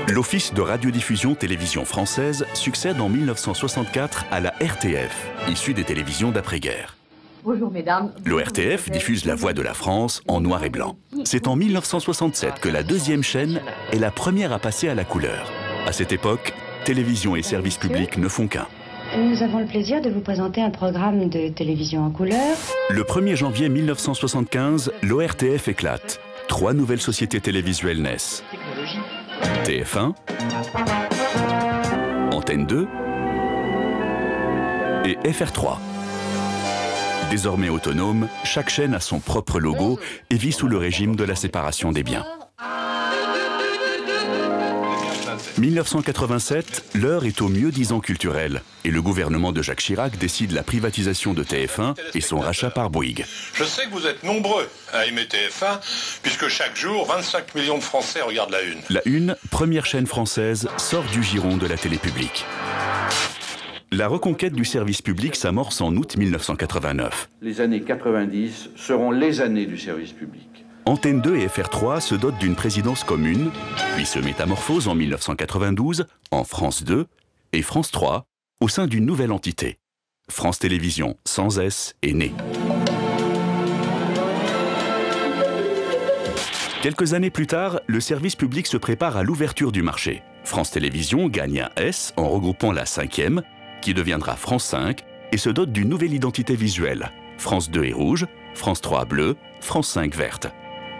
L'Office de radiodiffusion télévision française succède en 1964 à la RTF, issue des télévisions d'après-guerre. Bonjour mesdames. L'ORTF diffuse la voix de la France en noir et blanc. C'est en 1967 que la deuxième chaîne est la première à passer à la couleur. À cette époque, télévision et services publics ne font qu'un. Nous avons le plaisir de vous présenter un programme de télévision en couleur. Le 1er janvier 1975, l'ORTF éclate. 3 nouvelles sociétés télévisuelles naissent. TF1, Antenne 2 et FR3. Désormais autonome, chaque chaîne a son propre logo et vit sous le régime de la séparation des biens. 1987, l'heure est au mieux-disant culturel et le gouvernement de Jacques Chirac décide la privatisation de TF1 et son rachat par Bouygues. Je sais que vous êtes nombreux à aimer TF1 puisque chaque jour, 25 millions de Français regardent la Une. La Une, première chaîne française, sort du giron de la télé publique. La reconquête du service public s'amorce en août 1989. Les années 90 seront les années du service public. Antenne 2 et FR3 se dotent d'une présidence commune, puis se métamorphosent en 1992 en France 2 et France 3 au sein d'une nouvelle entité. France Télévisions, sans S, est née. Quelques années plus tard, le service public se prépare à l'ouverture du marché. France Télévisions gagne un S en regroupant la 5e, qui deviendra France 5 et se dote d'une nouvelle identité visuelle. France 2 est rouge, France 3 bleu, France 5 verte.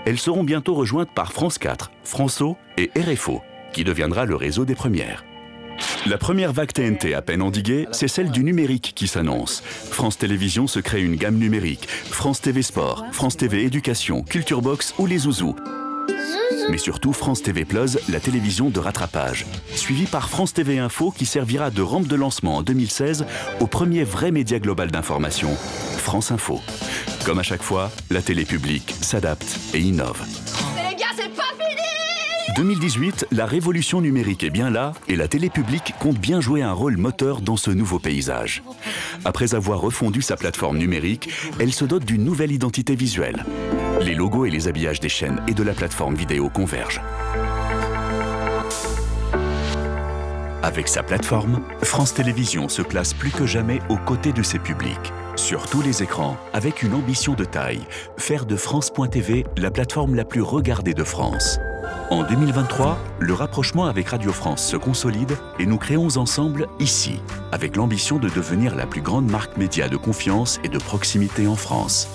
Elles seront bientôt rejointes par France 4, Franço et RFO, qui deviendra le réseau des premières. La première vague TNT à peine endiguée, c'est celle du numérique qui s'annonce. France Télévisions se crée une gamme numérique. France TV Sport, France TV Éducation, Culture Box ou les Zouzous. Mais surtout France TV Plus, la télévision de rattrapage. Suivi par France TV Info qui servira de rampe de lancement en 2016 au premier vrai média global d'information, France Info. Comme à chaque fois, la télé publique s'adapte et innove. Mais les gars, c'est pas fini! 2018, la révolution numérique est bien là et la télé publique compte bien jouer un rôle moteur dans ce nouveau paysage. Après avoir refondu sa plateforme numérique, elle se dote d'une nouvelle identité visuelle. Les logos et les habillages des chaînes et de la plateforme vidéo convergent. Avec sa plateforme, France Télévisions se place plus que jamais aux côtés de ses publics. Sur tous les écrans, avec une ambition de taille, faire de France.tv la plateforme la plus regardée de France. En 2023, le rapprochement avec Radio France se consolide et nous créons ensemble ici, avec l'ambition de devenir la plus grande marque média de confiance et de proximité en France.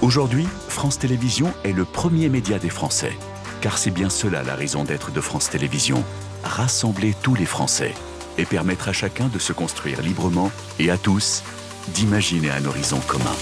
Aujourd'hui, France Télévisions est le premier média des Français, car c'est bien cela la raison d'être de France Télévisions, rassembler tous les Français et permettre à chacun de se construire librement et à tous d'imaginer un horizon commun.